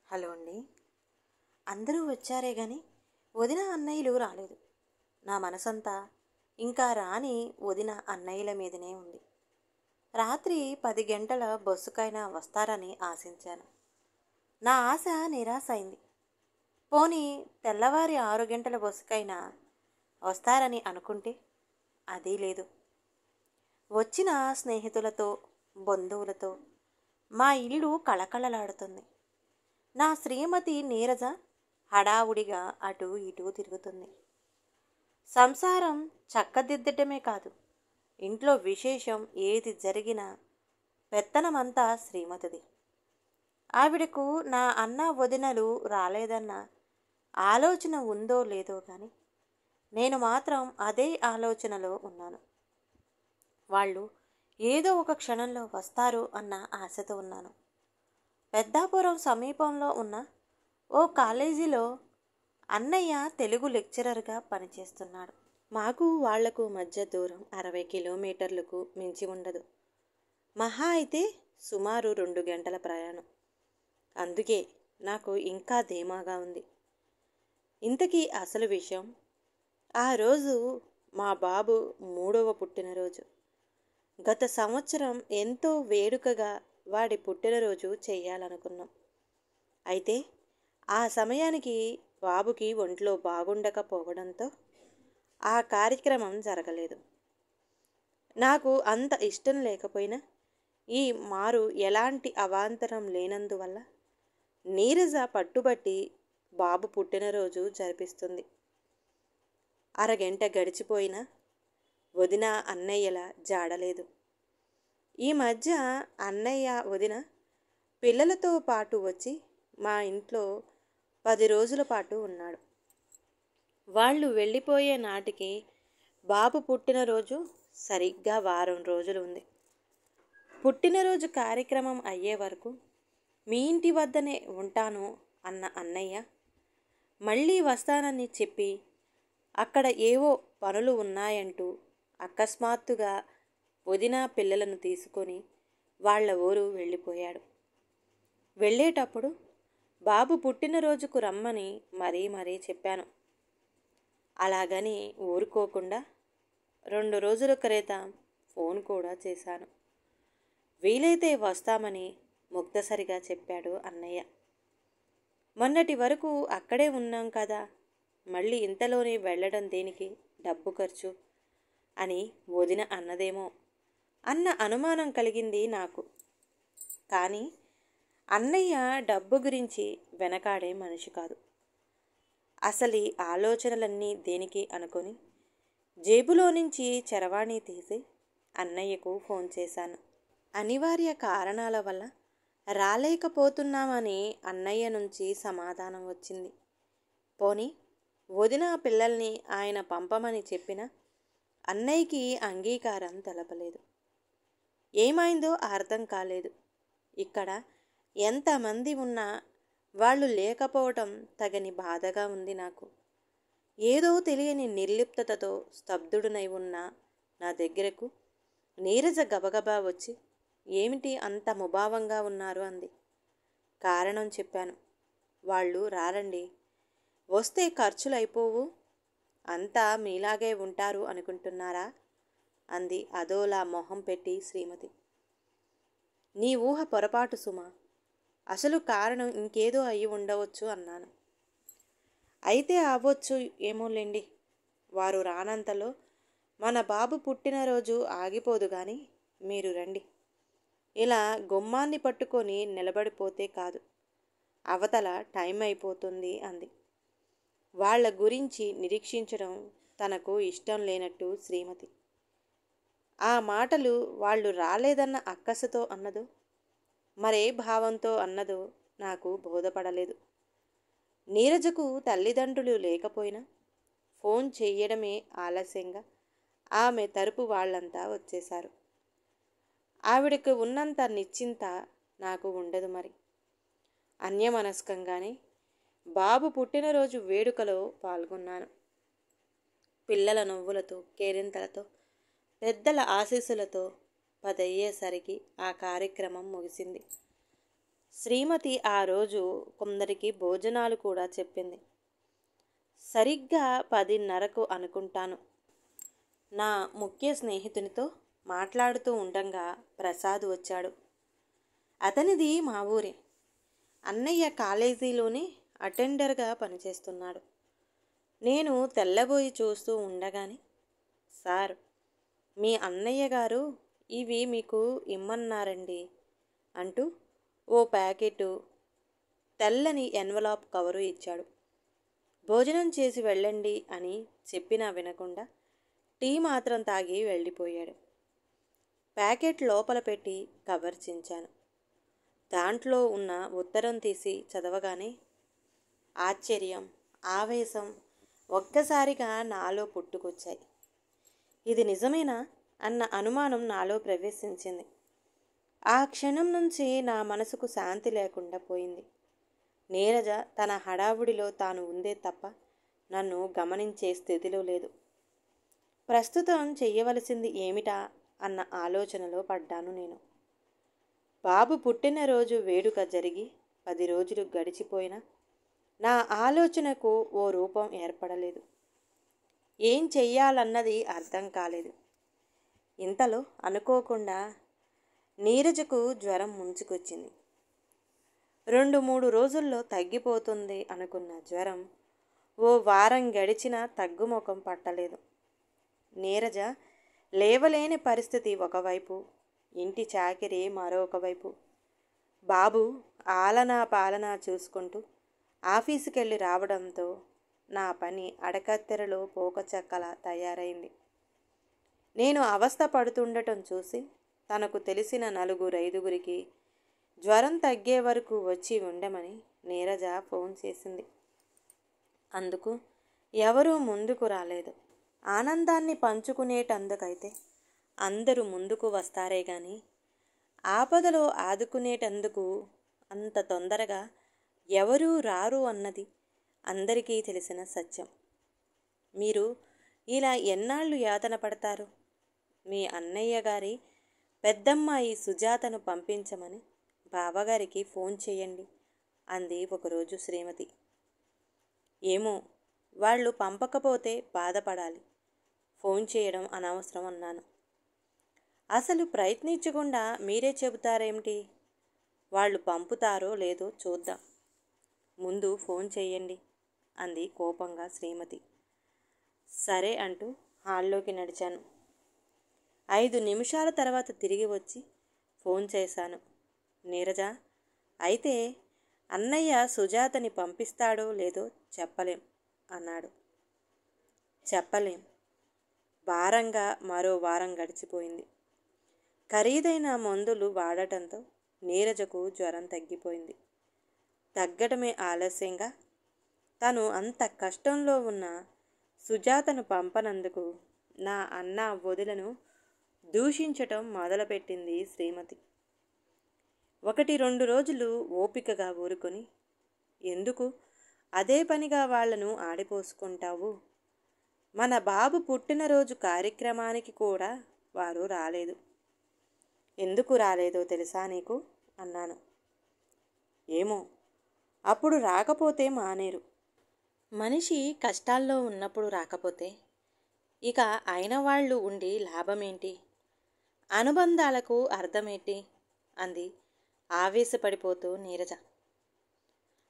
Hello అండి. అందరూ వచ్చారే గాని వదిన అన్నయ్యలు రాలేదు. నా మనసంతా ఇంకా రాని వదిన అన్నయ్యల మీదనే ఉంది. రాత్రి 10 గంటల బస్సుకైనా వస్తారని ఆశించాను. నా ఆశ నిరాశ అయింది. పోనీ తెల్లవారి 6 గంటల బస్సుకైనా వస్తారని అనుకుంటే అదీ లేదు. వచ్చిన స్నేహితులతో, బంధువులతో మా ఇల్లు కళకళలాడుతుంది. నా శ్రీమతి నీరజ హడావుడిగా అటూ ఇటూ తిరుగుతుంది. సంసారం చక్కదిద్దటమే కాదు, ఇంట్లో విశేషం ఏది జరిగినా పెత్తనమంతా శ్రీమతిది. ఆవిడకు నా అన్న వదినలు రాలేదన్న ఆలోచన ఉందో లేదో కానీ నేను మాత్రం అదే ఆలోచనలో ఉన్నాను. వాళ్ళు ఏదో ఒక క్షణంలో వస్తారు అన్న ఆశతో ఉన్నాను. పెద్దాపురం సమీపంలో ఉన్న ఓ కాలేజీలో అన్నయ్య తెలుగు లెక్చరర్గా పనిచేస్తున్నాడు. మాకు వాళ్లకు మధ్య దూరం 60 కిలోమీటర్లకు మించి ఉండదు. మహా అయితే సుమారు 2 గంటల ప్రయాణం. అందుకే నాకు ఇంకా ధీమాగా ఉంది. ఇంతకీ అసలు విషయం, ఆ రోజు మా బాబు 3వ పుట్టినరోజు. గత సంవత్సరం ఎంతో వేడుకగా వాడి పుట్టినరోజు చెయ్యాలనుకున్నాం. అయితే ఆ సమయానికి బాబుకి ఒంట్లో బాగుండకపోవడంతో ఆ కార్యక్రమం జరగలేదు. నాకు అంత ఇష్టం లేకపోయినా ఈ మారు ఎలాంటి అవాంతరం లేనందువల్ల నీరజ పట్టుబట్టి బాబు పుట్టినరోజు జరిపిస్తుంది. అరగంట గడిచిపోయినా వదిన అన్నయ్యల జాడలేదు. ఈ మధ్య అన్నయ్య వదిన పిల్లలతో పాటు వచ్చి మా ఇంట్లో 10 రోజుల పాటు ఉన్నాడు. వాళ్ళు వెళ్ళిపోయే నాటికి బాబు పుట్టినరోజు సరిగ్గా వారం రోజులు ఉంది. పుట్టినరోజు కార్యక్రమం అయ్యే వరకు మీ ఇంటి వద్దనే ఉంటాను అన్న అన్నయ్య మళ్ళీ వస్తానని చెప్పి అక్కడ ఏవో పనులు ఉన్నాయంటూ అకస్మాత్తుగా వదిన పిల్లలను తీసుకొని వాళ్ళ ఊరు వెళ్ళిపోయాడు. వెళ్ళేటప్పుడు బాబు పుట్టినరోజుకు రమ్మని మరీ చెప్పాను. అలాగని ఊరుకోకుండా 2 రోజుల క్రితం ఫోన్ కూడా చేశాను. వీలైతే వస్తామని ముక్తసరిగా చెప్పాడు అన్నయ్య. మొన్నటి వరకు అక్కడే ఉన్నాం కదా, మళ్ళీ ఇంతలోనే వెళ్ళడం దేనికి, డబ్బు ఖర్చు అని వదిన అన్నదేమో అన్న అనుమానం కలిగింది నాకు. కానీ అన్నయ్య డబ్బు గురించి వెనకాడే మనిషి కాదు. అసలు ఈ ఆలోచనలన్నీ దేనికి అనుకొని జేబులో నుంచి చరవాణి తీసి అన్నయ్యకు ఫోన్ చేశాను. అనివార్య కారణాల వల్ల రాలేకపోతున్నామని అన్నయ్య నుంచి సమాధానం వచ్చింది. పోనీ వదిన పిల్లల్ని ఆయన పంపమని చెప్పినా అన్నయ్యకి అంగీకారం తెలపలేదు. ఏమైందో అర్థం కాలేదు. ఇక్కడ ఎంతమంది ఉన్నా వాళ్ళు లేకపోవటం తగని బాధగా ఉంది నాకు. ఏదో తెలియని నిర్లిప్తతతో స్తబ్దుడునై ఉన్న నా దగ్గరకు నీరజ గబగబా వచ్చి, ఏమిటి అంత ముభావంగా ఉన్నారు అంది. కారణం చెప్పాను. వాళ్ళు రారండి, వస్తే ఖర్చులు అయిపోవు, అంతా మీలాగే ఉంటారు అనుకుంటున్నారా అంది అదోలా మొహం పెట్టి శ్రీమతి. నీ ఊహ పొరపాటు సుమా, అసలు కారణం ఇంకేదో అయి ఉండవచ్చు అన్నాను. అయితే అవ్వచ్చు ఏమోలేండి, వారు రానంతలో మన బాబు పుట్టినరోజు ఆగిపోదు కానీ మీరు రండి. ఇలా గుమ్మాన్ని పట్టుకొని నిలబడిపోతే కాదు, అవతల టైం అయిపోతుంది అంది. వాళ్ళ గురించి నిరీక్షించడం తనకు ఇష్టం లేనట్టు శ్రీమతి. ఆ మాటలు వాళ్ళు రాలేదన్న అక్కసుతో అన్నదో మరే భావంతో అన్నదో నాకు బోధపడలేదు. నీరజకు తల్లిదండ్రులు లేకపోయినా ఫోన్ చెయ్యడమే ఆలస్యంగా ఆమె తరపు వాళ్ళంతా వచ్చేశారు. ఆవిడకు ఉన్నంత నిశ్చింత నాకు ఉండదు మరి. అన్యమనస్కంగానే బాబు పుట్టినరోజు వేడుకలో పాల్గొన్నాను. పిల్లల నవ్వులతో, కేరింతలతో, పెద్దల ఆశీస్సులతో 10 అయ్యేసరికి ఆ కార్యక్రమం ముగిసింది. శ్రీమతి ఆ రోజు కొందరికి భోజనాలు కూడా చెప్పింది. సరిగ్గా 10:30కు అనుకుంటాను. నా ముఖ్య స్నేహితునితో మాట్లాడుతూ ఉండంగా ప్రసాద్ వచ్చాడు. అతనిది మా ఊరే. అన్నయ్య కాలేజీలోనే అటెండర్గా పనిచేస్తున్నాడు. నేను తెల్లబోయి చూస్తూ ఉండగానే, సార్, మీ అన్నయ్య గారు ఇవి మీకు ఇమ్మన్నారండి అంటూ ఓ ప్యాకెటు తెల్లని ఎన్వలాప్ కవరు ఇచ్చాడు. భోజనం చేసి వెళ్ళండి అని చెప్పినా వినకుండా టీ మాత్రం తాగి వెళ్ళిపోయాడు. ప్యాకెట్ లోపల పెట్టి కవర్ చించాను. దాంట్లో ఉన్న ఉత్తరం తీసి చదవగానే ఆశ్చర్యం, ఆవేశం ఒక్కసారిగా నాలో పుట్టుకొచ్చాయి. ఇది నిజమేనా అన్న అనుమానం నాలో ప్రవేశించింది. ఆ క్షణం నుంచి నా మనసుకు శాంతి లేకుండా పోయింది. నీరజ తన హడావుడిలో తాను ఉందే తప్ప నన్ను గమనించే స్థితిలో లేదు. ప్రస్తుతం చెయ్యవలసింది ఏమిటా అన్న ఆలోచనలో పడ్డాను నేను. బాబు పుట్టినరోజు వేడుక జరిగి 10 రోజులు గడిచిపోయినా నా ఆలోచనకు ఓ రూపం ఏర్పడలేదు. ఏం చెయ్యాలన్నది అర్థం కాలేదు. ఇంతలో అనుకోకుండా నీరజకు జ్వరం ముంచుకొచ్చింది. 2-3 రోజుల్లో తగ్గిపోతుంది అనుకున్న జ్వరం ఓ వారం గడిచినా తగ్గుముఖం పట్టలేదు. నీరజ లేవలేని పరిస్థితి ఒకవైపు, ఇంటి చాకిరి మరొకవైపు. బాబు ఆలనా పాలనా చూసుకుంటూ ఆఫీసుకెళ్ళి రావడంతో నా పని అడకత్తెరలో పోకచెక్కలా తయారైంది. నేను అవస్థ పడుతుండటం చూసి తనకు తెలిసిన 4-5గురికి జ్వరం తగ్గే వరకు వచ్చి ఉండమని నీరజ ఫోన్ చేసింది. అందుకు ఎవరూ ముందుకు రాలేదు. ఆనందాన్ని పంచుకునేటందుకైతే అందరూ ముందుకు వస్తారే గాని ఆపదలో ఆదుకునేటందుకు అంత తొందరగా ఎవరూ రారు అన్నది అందరికీ తెలిసిన సత్యం. మీరు ఇలా ఎన్నాళ్ళు యాతన పడతారు? మీ అన్నయ్య గారి పెద్దమ్మాయి సుజాతను పంపించమని బావగారికి ఫోన్ చేయండి అంది ఒకరోజు శ్రీమతి. ఏమో, వాళ్ళు పంపకపోతే బాధపడాలి, ఫోన్ చేయడం అనవసరం అన్నాను. అసలు ప్రయత్నించకుండా మీరే చెబుతారేమిటి? వాళ్ళు పంపుతారో లేదో చూద్దాం, ముందు ఫోన్ చేయండి అంది కోపంగా శ్రీమతి. సరే అంటూ హాల్లోకి నడిచాను. 5 నిమిషాల తర్వాత తిరిగి వచ్చి ఫోన్ చేశాను. నీరజ, అయితే అన్నయ్య సుజాతని పంపిస్తాడో లేదో చెప్పలేం అన్నాడు. చెప్పలేం. భారంగా మరో వారం గడిచిపోయింది. ఖరీదైన మందులు వాడటంతో నీరజకు జ్వరం తగ్గిపోయింది. తగ్గడమే ఆలస్యంగా తను అంత కష్టంలో ఉన్న సుజాతను పంపనందుకు నా అన్న వదిలను దూషించటం మొదలుపెట్టింది శ్రీమతి. 1-2 రోజులు ఓపికగా ఊరుకొని, ఎందుకు అదే పనిగా వాళ్లను ఆడిపోసుకుంటావు? మన బాబు పుట్టినరోజు కార్యక్రమానికి కూడా వారు రాలేదు. ఎందుకు రాలేదో తెలుసా నీకు అన్నాను. ఏమో, అప్పుడు రాకపోతే మానేరు. మనిషి కష్టాల్లో ఉన్నప్పుడు రాకపోతే ఇక అయిన వాళ్ళు ఉండి లాభమేంటి? అనుబంధాలకు అర్థమేంటి? అంది ఆవేశపడిపోతూ నీరజ.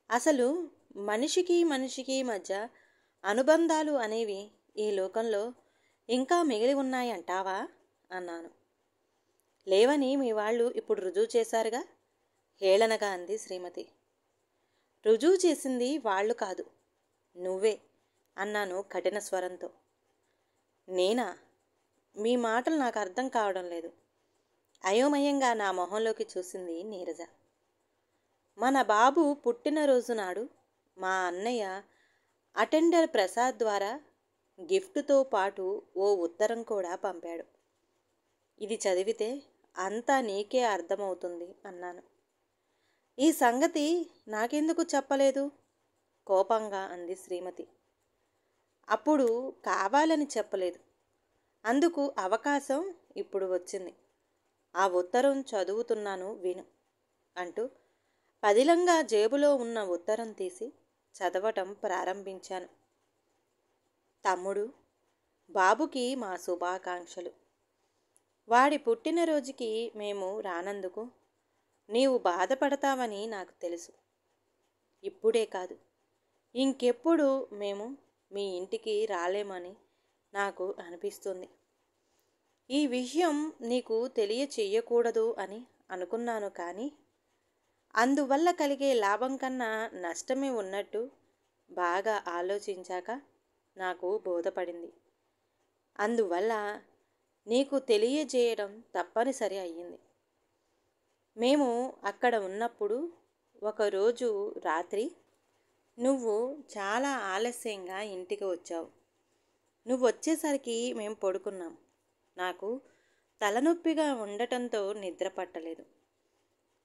అసలు మనిషికి మనిషికి మధ్య అనుబంధాలు అనేవి ఈ లోకంలో ఇంకా మిగిలి ఉన్నాయంటావా అన్నాను. లేవని మీ వాళ్ళు ఇప్పుడు రుజువు చేశారుగా, హేళనగా అంది శ్రీమతి. రుజువు చేసింది వాళ్ళు కాదు, నువ్వే అన్నాను కఠిన స్వరంతో. నేనా? మీ మాటలు నాకు అర్థం కావడం లేదు. అయోమయంగా నా మొహంలోకి చూసింది నీరజ. మన బాబు పుట్టినరోజు నాడు మా అన్నయ్య అటెండర్ ప్రసాద్ ద్వారా గిఫ్ట్తో పాటు ఓ ఉత్తరం కూడా పంపాడు. ఇది చదివితే అంతా నీకే అర్థమవుతుంది అన్నాను. ఈ సంగతి నాకెందుకు చెప్పలేదు? కోపంగా అంది శ్రీమతి. అప్పుడు కావాలని చెప్పలేదు, అందుకు అవకాశం ఇప్పుడు వచ్చింది. ఆ ఉత్తరం చదువుతున్నాను విను అంటూ పదిలంగా జేబులో ఉన్న ఉత్తరం తీసి చదవటం ప్రారంభించాను. తమ్ముడు, బాబుకి మా శుభాకాంక్షలు. వాడి పుట్టినరోజుకి మేము రానందుకు నీవు బాధపడతావని నాకు తెలుసు. ఇప్పుడే కాదు, ఇంకెప్పుడు మేము మీ ఇంటికి రాలేమని నాకు అనిపిస్తుంది. ఈ విషయం నీకు తెలియచెయ్యకూడదు అని అనుకున్నాను, కానీ అందువల్ల కలిగే లాభం కన్నా నష్టమే ఉన్నట్టు బాగా ఆలోచించాక నాకు బోధపడింది. అందువల్ల నీకు తెలియజేయడం తప్పనిసరి అయ్యింది. మేము అక్కడ ఉన్నప్పుడు ఒకరోజు రాత్రి నువ్వు చాలా ఆలస్యంగా ఇంటికి వచ్చావు. నువ్వు వచ్చేసరికి మేము పడుకున్నాం. నాకు తలనొప్పిగా ఉండటంతో నిద్ర పట్టలేదు.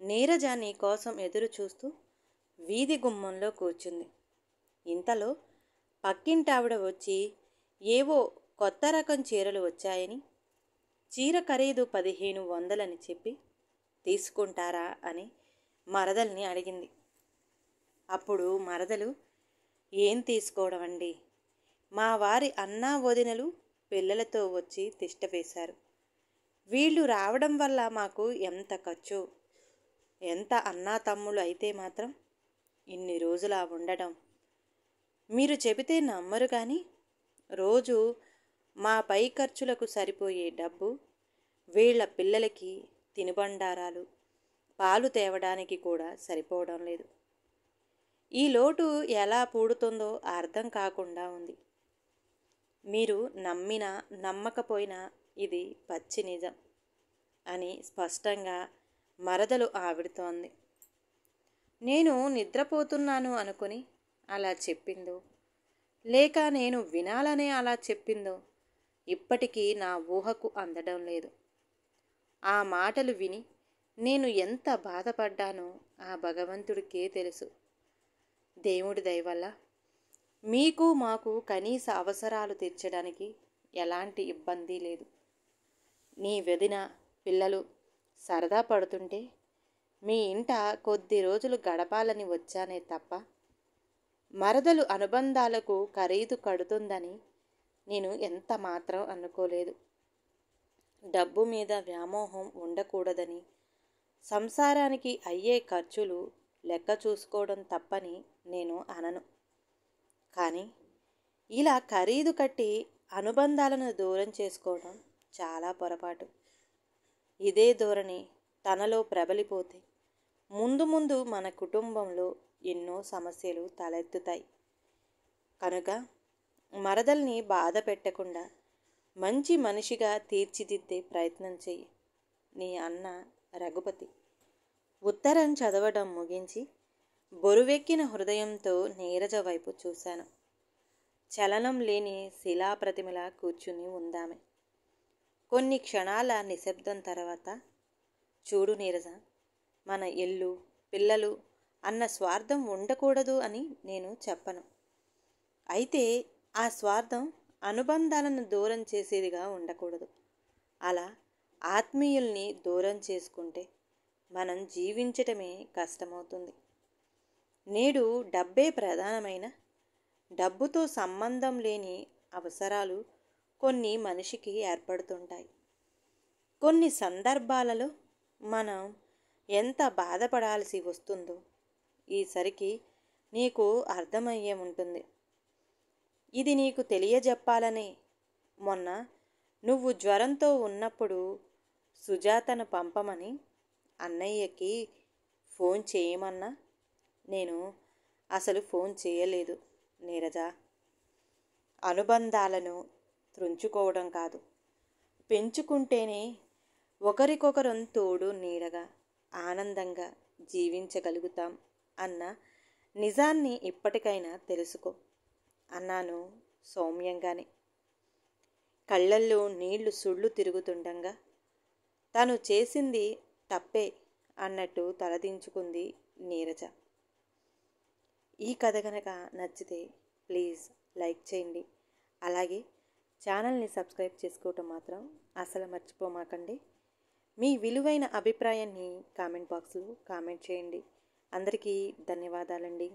నీరజ నీ కోసం ఎదురు చూస్తూ వీధి గుమ్మంలో కూర్చుంది. ఇంతలో పక్కింటావిడ వచ్చి ఏవో కొత్త రకం చీరలు వచ్చాయని, చీర ఖరీదు 1500 చెప్పి తీసుకుంటారా అని మరదల్ని అడిగింది. అప్పుడు మరదలు, ఏం తీసుకోవడం అండి, మా వారి అన్నా వదినలు పిల్లలతో వచ్చి తిష్ట వేశారు. వీళ్ళు రావడం వల్ల మాకు ఎంత ఖర్చు. ఎంత అన్నా తమ్ముళ్ళు అయితే మాత్రం ఇన్ని రోజులా ఉండడం. మీరు చెబితే నమ్మరు, కానీ రోజు మా పై ఖర్చులకు సరిపోయే డబ్బు వీళ్ళ పిల్లలకి తినుబండారాలు, పాలు తేవడానికి కూడా సరిపోవడం లేదు. ఈ లోటు ఎలా పూడుతుందో అర్థం కాకుండా ఉంది. మీరు నమ్మినా నమ్మకపోయినా ఇది పచ్చి నిజం అని స్పష్టంగా మరదలు ఆవిడతో అంది. నేను నిద్రపోతున్నాను అనుకుని అలా చెప్పిందో, లేక నేను వినాలనే అలా చెప్పిందో ఇప్పటికీ నా ఊహకు అందడం లేదు. ఆ మాటలు విని నేను ఎంత బాధపడ్డానో ఆ భగవంతుడికే తెలుసు. దేవుడి దయ వల్ల మీకు మాకు కనీస అవసరాలు తీర్చడానికి ఎలాంటి ఇబ్బంది లేదు. నీ వదిన పిల్లలు సరదా పడుతుంటే మీ ఇంట కొద్ది రోజులు గడపాలని వచ్చానే తప్ప మరదలు అనుబంధాలకు ఖరీదు కడుతుందని నేను ఎంత మాత్రం అనుకోలేదు. డబ్బు మీద వ్యామోహం ఉండకూడదని, సంసారానికి అయ్యే ఖర్చులు లెక్క చూసుకోవడం తప్పని నేను అనను. కానీ ఇలా ఖరీదు కట్టి అనుబంధాలను దూరం చేసుకోవడం చాలా పొరపాటు. ఇదే ధోరణి తనలో ప్రబలిపోతే ముందు ముందు మన కుటుంబంలో ఎన్నో సమస్యలు తలెత్తుతాయి. కనుక మరదల్ని బాధ పెట్టకుండా మంచి మనిషిగా తీర్చిదిద్దే ప్రయత్నం చెయ్యి. నీ అన్న రఘుపతి. ఉత్తరం చదవడం ముగించి బరువెక్కిన హృదయంతో నీరజ వైపు చూశాను. చలనం లేని శిలాప్రతిమలా కూర్చుని ఉందామె. కొన్ని క్షణాల నిశ్శబ్దం తర్వాత, చూడు నీరజ, మన ఇల్లు పిల్లలు అన్న స్వార్థం ఉండకూడదు అని నేను చెప్పను. అయితే ఆ స్వార్థం అనుబంధాలను దూరం చేసేదిగా ఉండకూడదు. అలా ఆత్మీయుల్ని దూరం చేసుకుంటే మనం జీవించటమే కష్టమవుతుంది. నేడు డబ్బే ప్రధానమైన, డబ్బుతో సంబంధం లేని అవసరాలు కొన్ని మనిషికి ఏర్పడుతుంటాయి. కొన్ని సందర్భాలలో మనం ఎంత బాధపడాల్సి వస్తుందో ఈసరికి నీకు అర్థమయ్యే ఉంటుంది. ఇది నీకు తెలియజెప్పాలనే మొన్న నువ్వు జ్వరంతో ఉన్నప్పుడు సుజాతను పంపమని అన్నయ్యకి ఫోన్ చేయమన్నా నేను అసలు ఫోన్ చేయలేదు నీరజ. అనుబంధాలను త్రుంచుకోవడం కాదు, పెంచుకుంటేనే ఒకరికొకరం తోడు నీడగా ఆనందంగా జీవించగలుగుతాం అన్న నిజాన్ని ఇప్పటికైనా తెలుసుకో అన్నాను సౌమ్యంగానే. కళ్ళల్లో నీళ్లు సుళ్ళు తిరుగుతుండగా తను చేసింది తప్పే అన్నట్టు తలదించుకుంది నీరజ. ఈ కథ కనుక నచ్చితే ప్లీజ్ లైక్ చేయండి. అలాగే ఛానల్ని సబ్స్క్రైబ్ చేసుకోవటం మాత్రం అసలు మర్చిపోమాకండి. మీ విలువైన అభిప్రాయాన్ని కామెంట్ బాక్స్లో కామెంట్ చేయండి. అందరికీ ధన్యవాదాలండి.